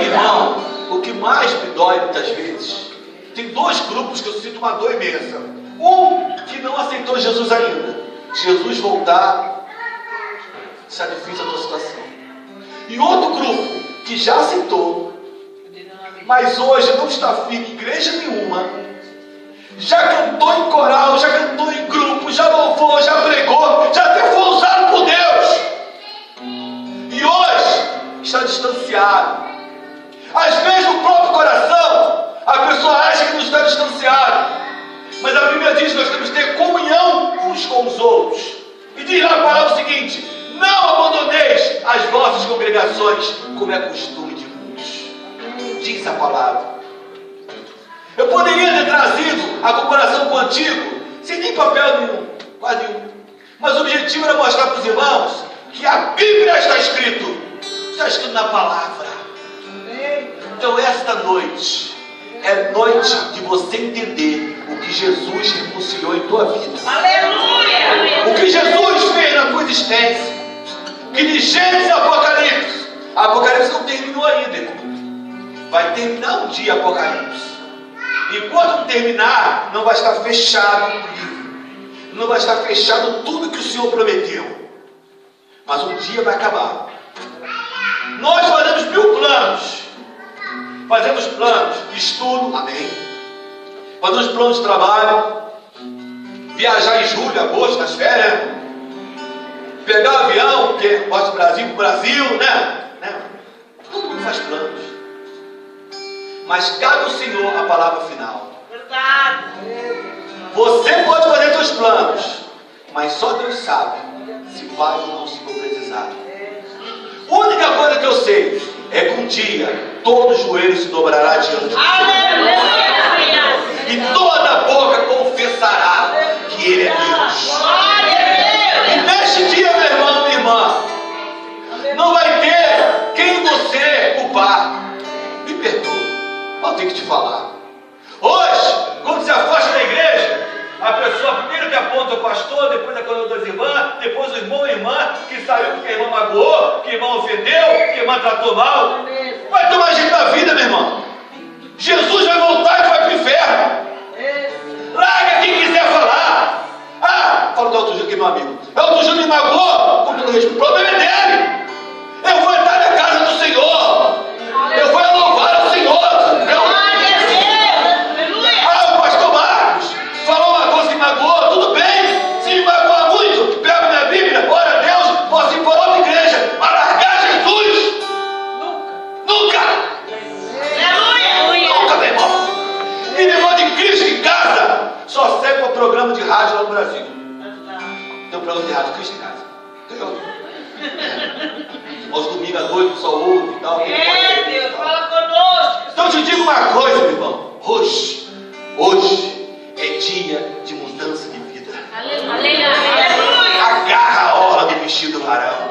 Irmão, o que mais me dói muitas vezes, tem dois grupos que eu sinto uma dor imensa. Um que não aceitou Jesus ainda. Jesus voltar, isso é difícil a tua situação. E outro grupo que já aceitou, mas hoje não está firme em igreja nenhuma, já cantou em coral, já cantou em grupo, já louvou, já pregou, já até foi usado por Deus. E hoje está distanciado. Às vezes no próprio coração, a pessoa acha que não está distanciado. Mas a Bíblia diz que nós temos que ter comunhão uns com os outros. E diz lá a palavra o seguinte: não abandoneis as vossas congregações, como é costume de muitos. Diz a palavra. Eu poderia ter trazido a comparação com o Antigo, sem nem papel nenhum, quase nenhum. Mas o objetivo era mostrar para os irmãos que a Bíblia está escrito na palavra. Então esta noite é noite de você entender o que Jesus reconciliou em tua vida. Aleluia! O que Jesus fez na tua existência. Que de Gênesis a Apocalipse. A Apocalipse não terminou ainda, irmão. Vai terminar um dia Apocalipse. Enquanto não terminar, não vai estar fechado o livro. Não vai estar fechado tudo que o Senhor prometeu. Mas um dia vai acabar. Nós fazemos 1000 planos. Fazemos planos de estudo, amém. Fazemos planos de trabalho. Viajar em julho, agosto, nas férias. Pegar o avião, porque gosta do Brasil, para o Brasil, né? Todo mundo faz planos. Mas cabe ao Senhor a palavra final. Verdade. Você pode fazer seus planos, mas só Deus sabe se vai ou não se concretizar. A única coisa que eu sei é que um dia todo joelho se dobrará diante do Senhor. Aleluia! E toda boca confessará que Ele é Deus. E neste dia, meu irmão, minha irmã, não vai ter quem você culpar. Me perdoa, mas eu tenho que te falar. Hoje, quando se afasta da igreja, a pessoa primeiro que aponta o pastor, depois a coroa das irmãs, depois o irmão e a irmã que saiu porque a irmã magoou, que a irmã ofendeu, que a irmã tratou mal. Vai tomar jeito na vida, meu irmão. Jesus vai voltar e vai para o inferno. Larga quem quiser falar. Fala do Elton Júnior, que é meu amigo. Elton Júnior me magoou, com todo respeito. O problema é dele. Eu vou entrar na casa do Senhor. Eu vou louvar ao Senhor. O pastor Marcos falou uma coisa que magoou, tudo bem. Se me magoar muito, pego minha Bíblia, ora a Deus, posso ir para outra igreja. Mas largar Jesus? Nunca! Nunca, meu irmão. E negócio de Cristo em casa só serve para programa de rádio lá no Brasil. Tem um programa de rádio, Cristo em casa. Entendeu? Aos domingos à noite só ouve e tal. Deus, fala conosco. Então eu te digo uma coisa, meu irmão. Hoje é dia de mudança de vida. Aleluia! Agarra a orla do vestido varão.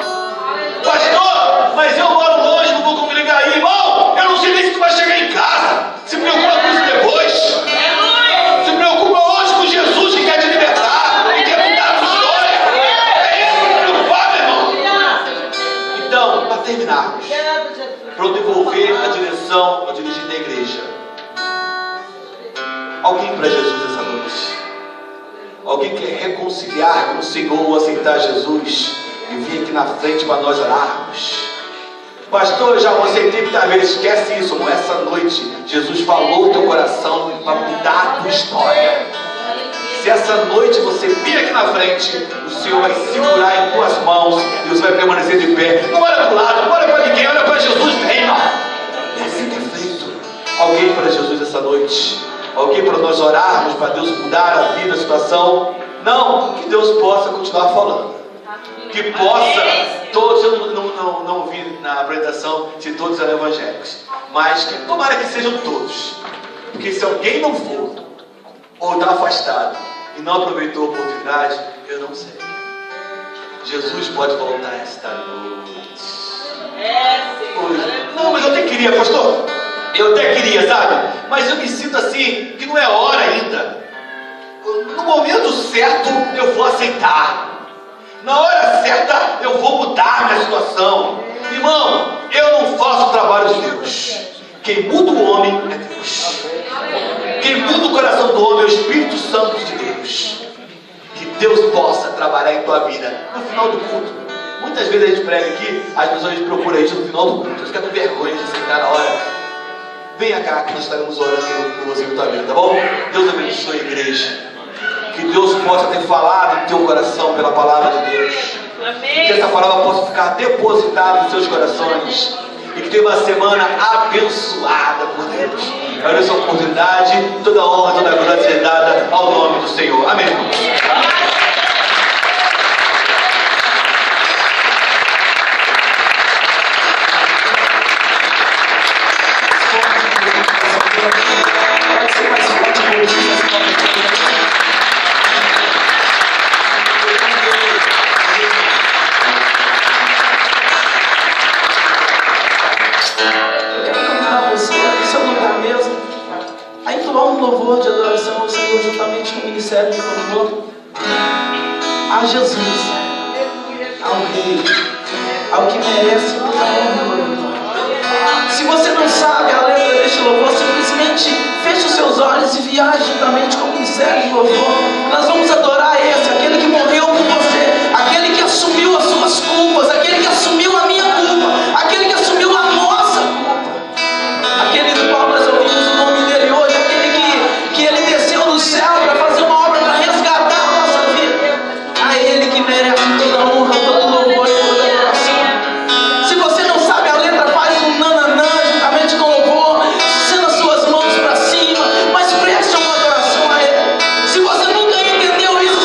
Pastor, mas eu moro longe, não vou congregar aí, irmão. Eu não sei nem se tu vai chegar em casa. Se preocupa com isso depois. Se preocupa hoje com Jesus que quer te libertar, que quer mudar a tua história. É isso que me preocupar, meu irmão. Então, para terminarmos, para eu devolver a direção, a dirigir da igreja. Alguém para Jesus essa noite? Alguém quer reconciliar com o Senhor ou aceitar Jesus e vir aqui na frente para nós orarmos? Pastor, eu já você tem que talvez esquece isso, amor. Essa noite Jesus falou no teu coração para mudar a tua história. Se essa noite você vir aqui na frente, o Senhor vai segurar em tuas mãos e você vai permanecer de pé. Não olha para o lado, não olha para ninguém, olha para Jesus, vem, irmão. É assim que é feito. Alguém para Jesus essa noite? Alguém para nós orarmos, para Deus mudar a vida, a situação? Não, que Deus possa continuar falando. Que possa, todos, eu não vi na apresentação se todos eram evangélicos, mas que tomara que sejam todos. Porque se alguém não for, ou está afastado, e não aproveitou a oportunidade, eu não sei. Jesus pode voltar esta noite. Hoje. Não, mas eu até queria, pastor. Eu até queria, sabe? Mas eu me sinto assim, que não é hora ainda. No momento certo, eu vou aceitar. Na hora certa, eu vou mudar a minha situação. Irmão, eu não faço o trabalho de Deus. Quem muda o homem é Deus. Quem muda o coração do homem é o Espírito Santo de Deus. Que Deus possa trabalhar em tua vida no final do culto. Muitas vezes a gente prega aqui, as pessoas procuram a gente no final do culto. Fica com vergonha de sentar na hora. Venha cá que nós estaremos orando por você em tua vida, tá bom? Deus abençoe a igreja. Que Deus possa ter falado no teu coração pela palavra de Deus. Amém. Que essa palavra possa ficar depositada nos seus corações. E que tenha uma semana abençoada por Deus. Quero essa oportunidade, toda a honra, toda a glória seja dada ao nome do Senhor. Amém. Louvor de adoração ao Senhor juntamente com o ministério de louvor a Jesus, ao Rei, ao que merece toda a honra. Se você não sabe a letra deste louvor, simplesmente feche os seus olhos e viaje juntamente com o ministério de louvor. Nós vamos adorar esse, aquele que morreu por você, aquele que assumiu as suas culpas, aquele que assumiu a minha culpa, aquele que assumiu a nossa culpa, aquele do qual nós ouvimos o nome dele hoje, que ele desceu do céu para fazer uma obra para resgatar a nossa vida. A ele que merece toda a honra, todo louvor e toda a adoração. Se você não sabe a letra, faz um nananã juntamente com o louvor, sendo as suas mãos para cima, mas preste uma adoração a ele. Se você nunca entendeu isso,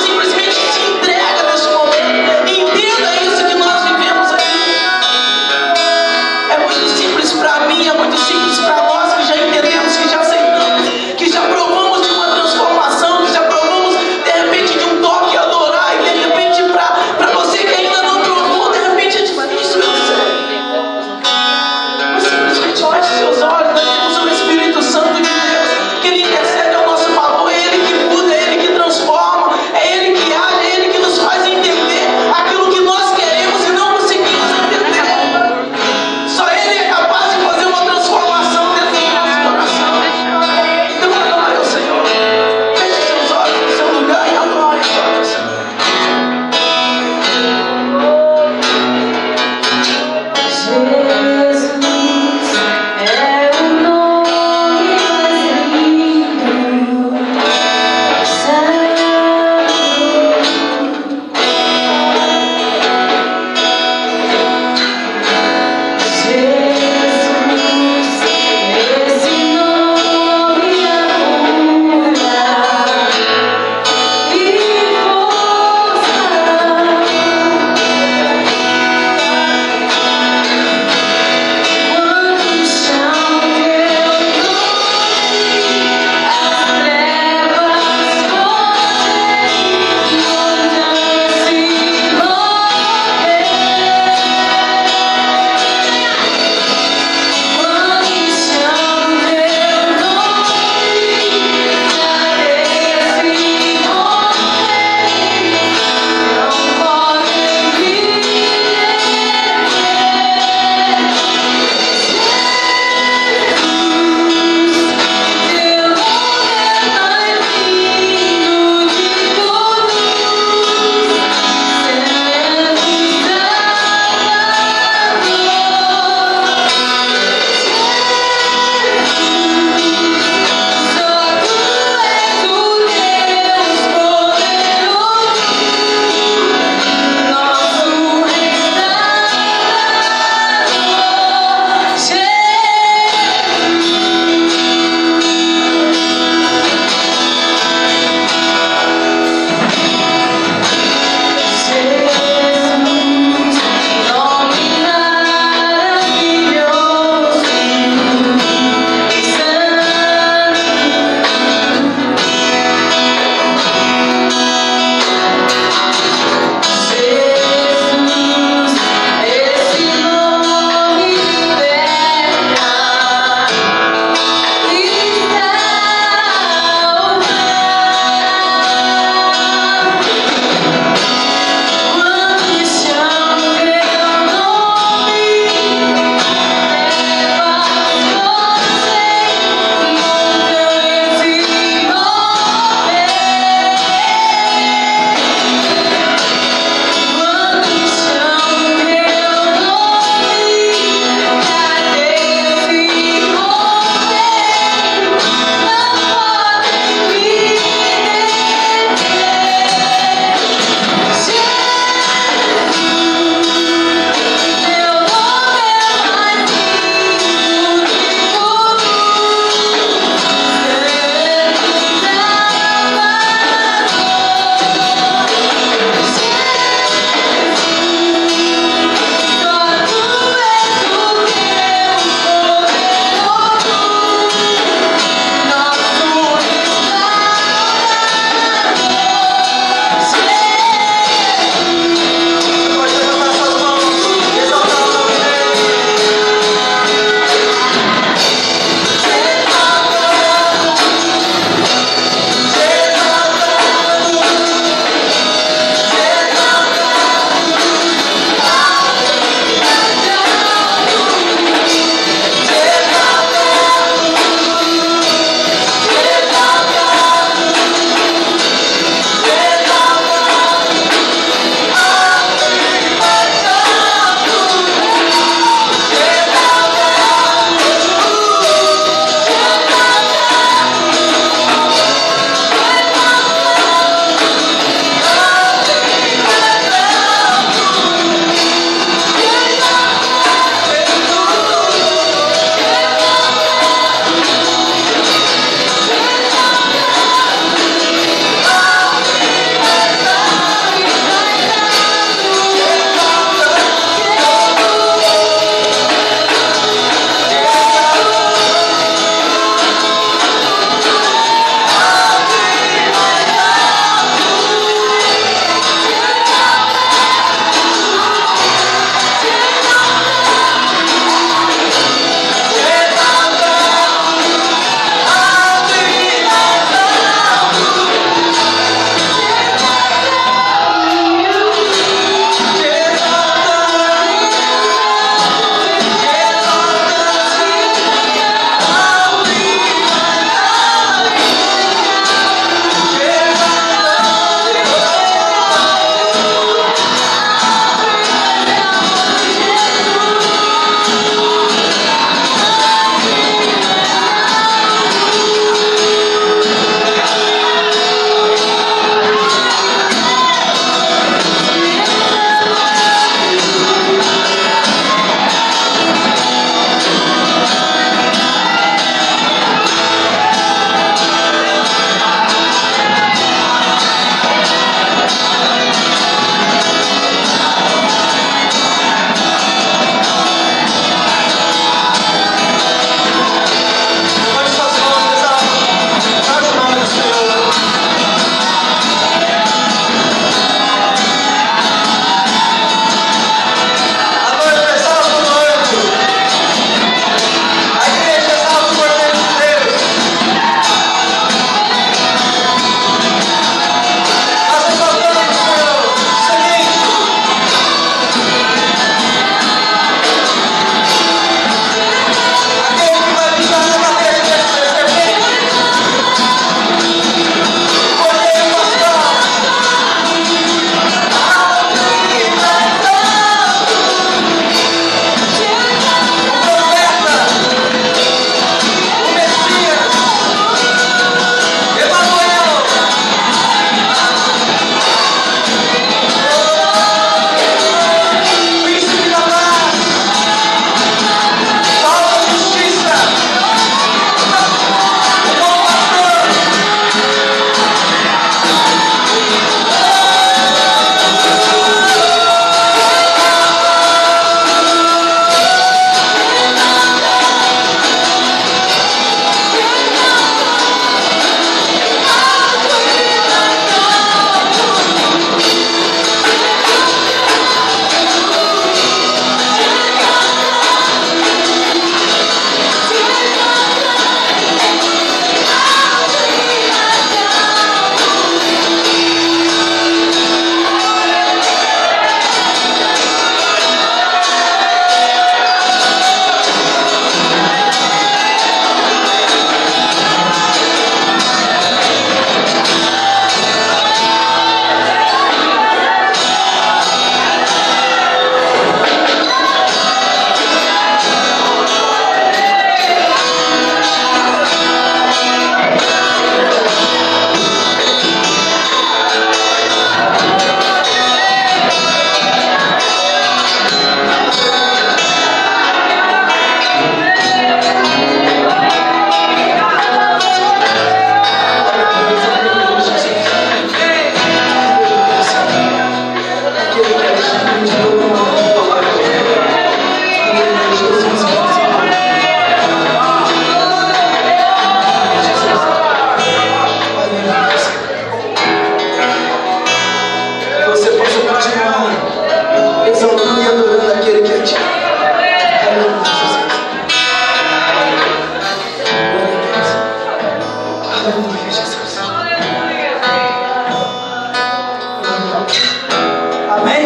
Amém?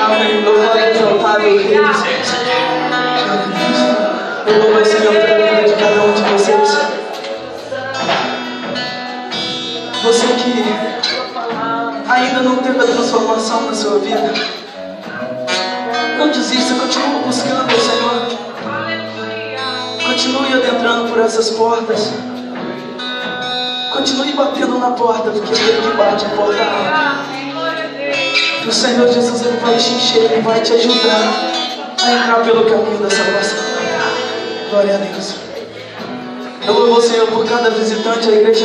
Amém. Louvado e exaltado o Rei dos Céus. Eu louvo ao Senhor pela vida de cada um de vocês. Você que ainda não teve a transformação na sua vida, não desista, continue buscando o Senhor. Continue adentrando por essas portas. Continue batendo na porta, porque Ele que bate a porta abre. E o Senhor Jesus, Ele vai te encher, Ele vai te ajudar a entrar pelo caminho da salvação. Glória a Deus. Eu louvo o Senhor por cada visitante à igreja.